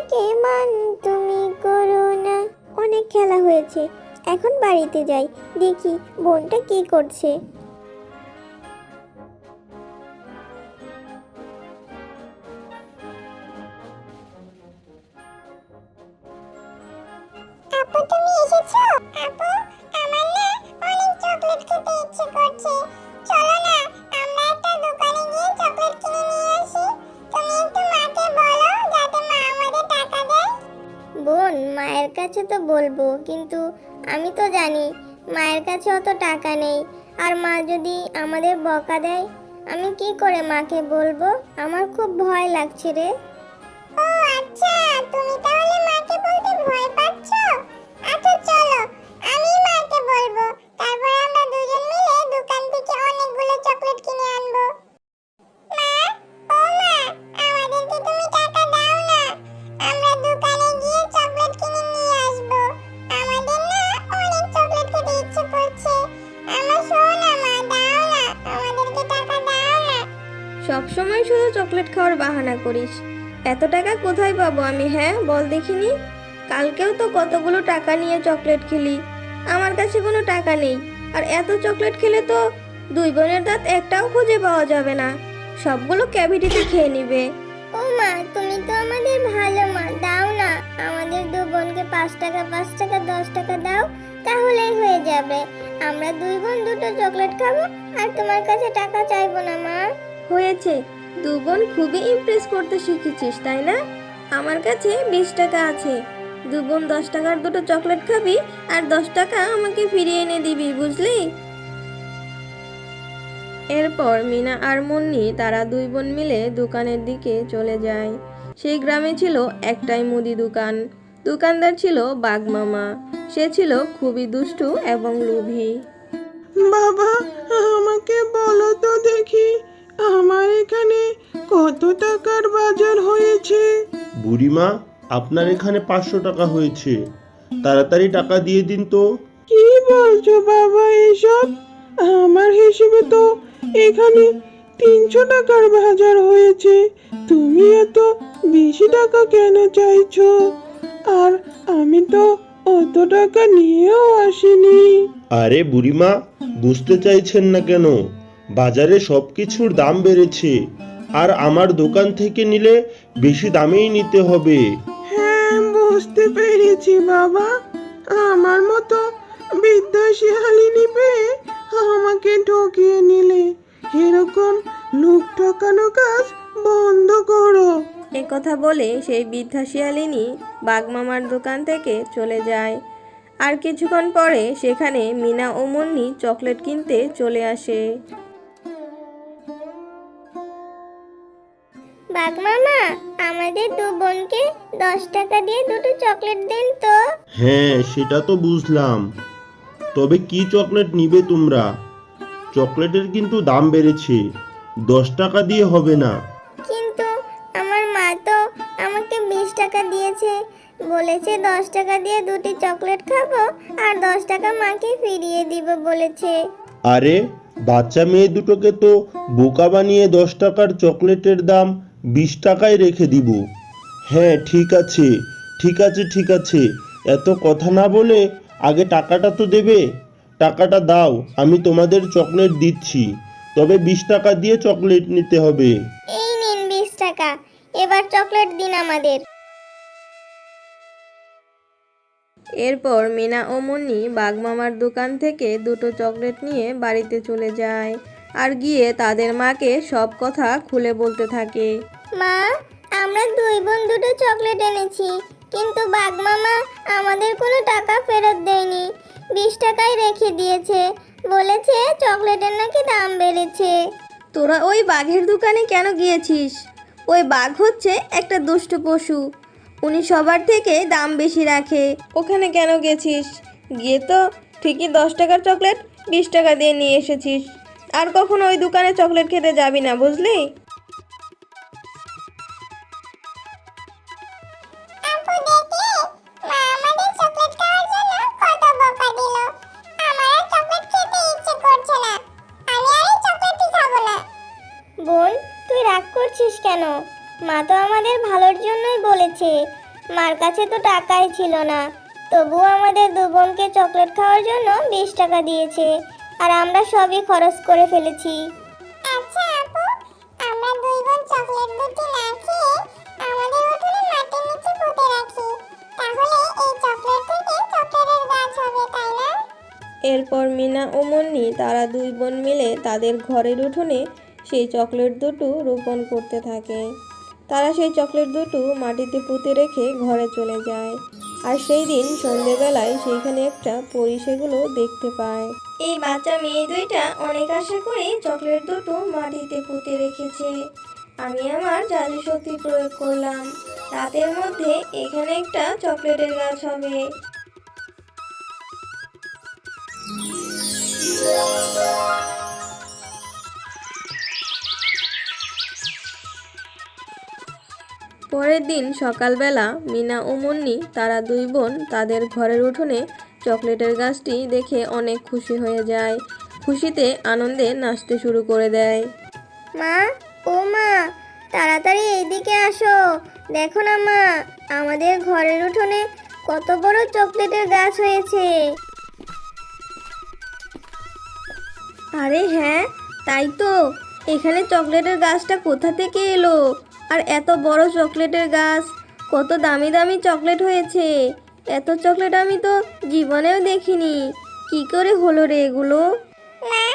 আমাকে মান তুমি করো না। অনেক খেলা হয়েছে, এখন বাড়িতে যাই, দেখি বোনটা কি করছে। আপু তুমি এসেছো? আপু, আমার না অনেক চকলেট খেতে ইচ্ছে করছে। চলো না আমরা একটা দোকানে গিয়ে চকলেট কিনে নিয়ে আসি। তুমি একটু মাকে বলো যাতে মা আমাদের টাকা দেয়। বোন, মায়ের কাছে তো বলবো, কিন্তু আমি তো জানি মায়ের কাছে অত টাকা নেই। আর মা যদি আমাদের বকা দেয়, আমি কি করে মাকে বলবো? আমার খুব ভয় লাগছে রে। ও আচ্ছা, তুমি তাহলে মাকে বলতে ভয় পাচ্ছো? আচ্ছা চলো, আমি মাকে বলবো, তারপর আমরা দুজন মিলে দোকান থেকে অনেকগুলো চকলেট কিনে আনবো। মা, ও মা, আমাদেরকে তুমি টাকা দাও না, আমরা দোকানে গিয়ে চকলেট কিনে নিয়ে আসবো। আমাদের না অনেক চকলেট খেতে ইচ্ছে করছে। আমার সোনা মা, দাও না, আমাদেরকে টাকা দাও না। সবসময় শুধু চকলেট খাওয়ার বাহানা করিস। এত টাকা কোথায় পাবো আমি, হ্যাঁ বল দেখিনি? কালকেও তো কতগুলো টাকা নিয়ে চকলেট খেলি। আমার কাছে কোনো টাকা নেই। আর এত চকলেট খেলে তো দুই বোনের দাঁত একটাও খুঁজে পাওয়া যাবে না, সবগুলো ক্যাভিটিতে খেয়ে নিবে। ও মা, তুমি তো আমাদের ভালো মা, দাও না, আমাদের দু বোনকে 5 টাকা 5 টাকা 10 টাকা দাও, তাহলেই হয়ে যাবে। আমরা দুই বোন দুটো চকলেট খাবো আর তোমার কাছে টাকা চাইবো না মা। হয়েছে, দু বোন খুবই ইমপ্রেস করতে শিখেছিস তাই না? আমার কাছে 20 টাকা আছে। দু বোন 10 টাকার দুটো চকলেট খাবি আর 10 টাকা আমাকে ফিরিয়ে এনে দিবি, বুঝলি? এরপর মিনা আর মুন্নি তারা দুই বোন মিলে দোকানের দিকে চলে যায়। সেই গ্রামে ছিল একটাই মুদি দোকান। দোকানদার ছিল বাঘমামা। সে ছিল খুবই দুষ্টু এবং লোভী। বাবা, আমাকে বলো তো দেখি, আমার এখানে কত টাকার বাজার হয়েছে? বুড়িমা, আপনার এখানে 500 টাকা হয়েছে। তাড়াতাড়ি টাকা দিয়ে দিন তো। কি বলছো বাবা এসব? আমার হিসেবে তো এখানে 300 টাকার বাজার হয়েছে। তুমি এত বেশি টাকা কেন চাইছো? আর আমি তো অত টাকা নিয়েও আসিনি। আরে বুড়িমা, বুঝতে চাইছেন না কেন? বাজারে সবকিছুর দাম বেড়েছে, আর আমার দোকান থেকে নিলে বেশি দামেই নিতে হবে। হ্যাঁ, বুঝতে পেরেছি বাবা। আমার মতো বিদ্যা শিয়ালিনী পেয়ে আমাকে ঠকিয়ে নিলে। এরকম লোক ঠকানো কাজ বন্ধ করো। এ কথা বলে সেই বৃদ্ধা শিয়ালিনী বাঘমামার দোকান থেকে চলে যায়। আর কিছুক্ষণ পরে সেখানে মিনা ও মুন্নি চকলেট কিনতে চলে আসে। বাঘ মামা, আমাদের দু বোনকে 10 টাকা দিয়ে দুটো চকলেট দিন তো। হ্যাঁ, সেটা তো বুঝলাম। তবে কি চকলেট নিবে তোমরা? চকলেটের কিন্তু দাম বেড়েছে, 10 টাকা দিয়ে হবে না। কিন্তু আমার মা তো আমাকে 20 টাকা দিয়েছে, বলেছে 10 টাকা দিয়ে দুটি চকলেট খাবো আর 10 টাকা মাকে ফিরিয়ে দিব বলেছে। আরে, বাচ্চা মেয়ে দুটোকে তো বোকা বানিয়ে 10 টাকার চকলেটের দাম 20 টাকায় রেখে দিব। হ্যাঁ, ঠিক আছে ঠিক আছে ঠিক আছে, এত কথা না বলে আগে টাকাটা তো দেবে। টাকাটা দাও, আমি তোমাদের চকলেট দিচ্ছি, তবে 20 টাকা দিয়ে চকলেট নিতে হবে। এই নিন 20 টাকা, এবার চকলেট দিন আমাদের। এরপর মিনা ও মুন্নি বাঘমামার দোকান থেকে দুটো চকলেট নিয়ে বাড়িতে চলে যায় আর গিয়ে তাদের মাকে সব কথা খুলে বলতে থাকে। মা, আমরা দুই বোন দুটো চকলেট এনেছি, কিন্তু বাঘ মামা আমাদের কোনো টাকা ফেরত দেয়নি, 20 টাকাই রেখে দিয়েছে, বলেছে চকলেটের নাকি দাম বেড়েছে। তোরা ওই বাঘের দোকানে কেন গিয়েছিস? ওই বাঘ হচ্ছে একটা দুষ্ট পশু, উনি সবার থেকে দাম বেশি রাখে। ওখানে কেন গেছিস? গিয়ে তো ঠিকই 10 টাকার চকলেট 20 টাকা দিয়ে নিয়ে এসেছিস। আর কখনো ওই দোকানে চকলেট খেতে যাবি না, বুঝলি? আপু দেখলে, মা আমাদের চকলেট খাওয়ার জন্য কত বকা দিল। আমার আর চকলেট খেতে ইচ্ছে করছে না, আমি আর এই চকলেটই খাবো না। বোন, তুই রাগ করছিস কেন? মা তো আমাদের ভালোর জন্যই বলেছে। মার কাছে তো টাকাই ছিল না, তবুও আমাদের দু বোনকে চকলেট খাওয়ার জন্য 20 টাকা দিয়েছে, আর আমরা সবই খরচ করে ফেলেছি। আচ্ছা আপু, আমরা দুই বোন চকলেট দুটি না খেয়ে আমাদের উঠোনে মাটির নিচে পুঁতে রাখি, তাহলে এই চকলেট থেকে চকলেটের গাছ হবে, তাই না? এরপর মিনা ও মুন্নি তারা দুই বোন মিলে তাদের ঘরের উঠোনে সেই চকলেট দুটো রোপণ করতে থাকে। তারা সেই চকলেট দুটো মাটিতে পুঁতে রেখে ঘরে চলে যায়। আর সেই দিন সন্ধেবেলায় সেইখানে একটা পরী সেগুলো দেখতে পায়। এই বাচ্চা মেয়ে দুইটা অনেক আশা করে চকলেট দুটো মাটিতে পুঁতে রেখেছে। আমি আমার জাদু শক্তি প্রয়োগ করলাম, রাতের মধ্যে এখানে একটা চকলেটের গাছ হবে। পরের দিন সকালবেলা মিনা ও মুন্নি তারা দুই বোন তাদের ঘরের উঠোনে চকলেটের গাছটি দেখে অনেক খুশি হয়ে যায়। খুশিতে আনন্দে নাচতে শুরু করে দেয়। মা, ও মা, তাড়াতাড়ি এইদিকে আসো, দেখো না মা, আমাদের ঘরের উঠোনে কত বড় চকলেটের গাছ হয়েছে। আরে হ্যাঁ, তাই তো, এখানে চকলেটের গাছটা কোথা থেকে এলো? আর এত বড় চকলেটের গাছ, কত দামি দামি চকলেট হয়েছে। এত চকলেট আমি তো জীবনেও দেখিনি, কি করে হলো রে এগুলো? মা,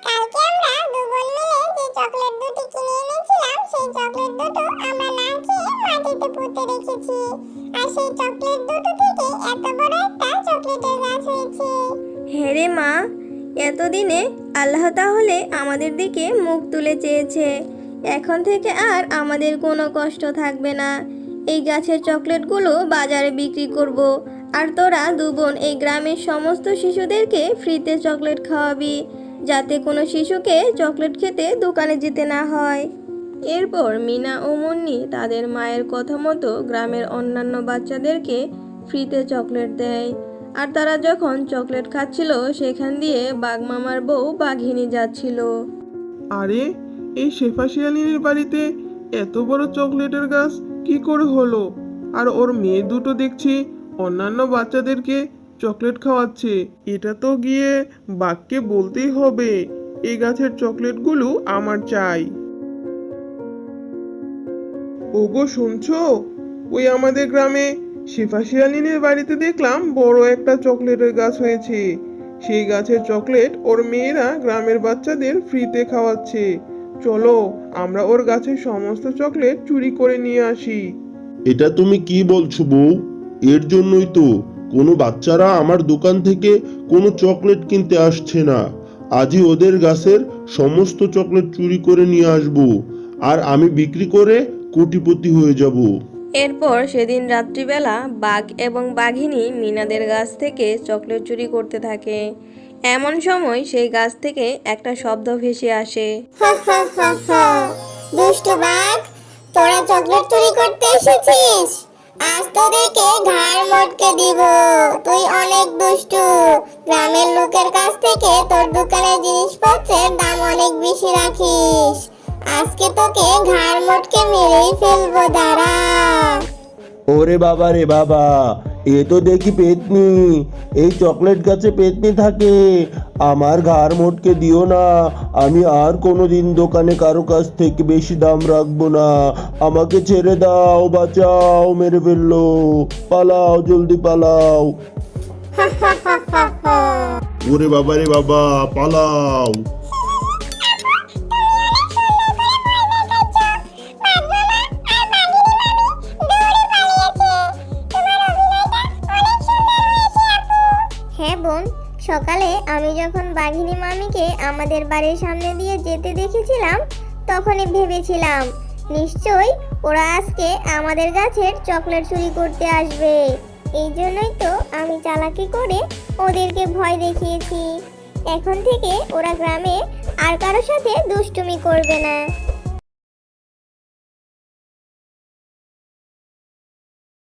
কালকে আমরা দু বোন মিলে যে চকলেট দুটি কিনে এনেছিলাম, সেই চকলেট দুটো আমরা না খেয়ে মাটিতে পুঁতে রেখেছি, আর সেই চকলেট দুটো থেকে এত বড় একটা চকলেটের গাছ হয়েছে। হ্যাঁ রে মা, এতদিনে আল্লাহ তাহলে আমাদের দিকে মুখ তুলে চেয়েছে। এখন থেকে আর আমাদের কোনো কষ্ট থাকবে না। এই গাছের চকলেটগুলো বাজারে বিক্রি করব, আর তোরা দু বোন এই গ্রামের সমস্ত শিশুদেরকে ফ্রিতে চকলেট খাওয়াবি, যাতে কোনো শিশুকে চকলেট খেতে দোকানে যেতে না হয়। এরপর মিনা ও মুন্নি তাদের মায়ের কথা মতো গ্রামের অন্যান্য বাচ্চাদেরকে ফ্রিতে চকলেট দেয়। আর তারা যখন চকলেট খাচ্ছিল, সেখান দিয়ে বাঘমামার বউ বাঘিনী যাচ্ছিল। আরে, এই শেফা শিয়ালিনীর বাড়িতে এত বড় চকলেটের গাছ কি করে হলো? আর ওর মেয়ে দুটো দেখছি অন্যান্য বাচ্চাদেরকে চকলেট খাওয়াচ্ছে। এটা তো গিয়ে বাঘকে বলতেই হবে, এই গাছের চকলেটগুলো আমার চাই। ওগো, শুনছো? ওই আমাদের গ্রামে শেফা শিয়ালিনীর বাড়িতে দেখলাম বড় একটা চকলেটের গাছ হয়েছে। সেই গাছের চকলেট ওর মেয়েরা গ্রামের বাচ্চাদের ফ্রিতে খাওয়াচ্ছে। চলো, আমরা ওর গাছের সমস্ত চকলেট চুরি করে নিয়ে আসি। এটা তুমি কি বলছো বউ? এর জন্যই তো কোনো বাচ্চারা আমার দোকান থেকে কোনো চকলেট কিনতে আসছে না। আজই ওদের গাছের সমস্ত চকলেট চুরি করে নিয়ে আসবো, আর আমি বিক্রি করে কোটিপতি হয়ে যাব। এরপর সেদিন রাত্রিবেলা বাঘ এবং বাঘিনী মিনাদের গাছ থেকে চকলেট চুরি করতে থাকে। এমন সময় সেই গাছ থেকে একটা শব্দ ভেসে আসে। দুষ্টু বাঘ, তোরা চকলেট চুরি করতে এসেছিস? আজ তোদেরকে ঘাড় মটকে দিব। তুই অনেক দুষ্টু, গ্রামের লোকের কাছ থেকে তোর দোকানের জিনিসপত্রের দাম অনেক বেশি রাখিস। আজকে তোকে ঘাড় মটকে মেরেই ফেলবো, দাঁড়া। ওরে বাবা রে বাবা, এ তো দেখি পেতনি। এই চকলেট গাছে পেতনি থাকে। আমার ঘাড় মোটকে দিও না, আমি আর কোনোদিন দোকানে কারো কাছ থেকে বেশি দাম রাখবো না। আমাকে ছেড়ে দাও, বাঁচাও, মেরে ফেললো। পালাও, জলদি পালাও। ওরে বাবা রে বাবা, পালাও। হ্যাঁ বোন, সকালে আমি যখন বাঘিনী মামিকে আমাদের বাড়ির সামনে দিয়ে যেতে দেখেছিলাম, তখনই ভেবেছিলাম নিশ্চয়ই ওরা আজকে আমাদের গাছের চকলেট চুরি করতে আসবে। এই জন্যই তো আমি চালাকি করে ওদেরকে ভয় দেখিয়েছি। এখন থেকে ওরা গ্রামে আর কারোর সাথে দুষ্টুমি করবে না।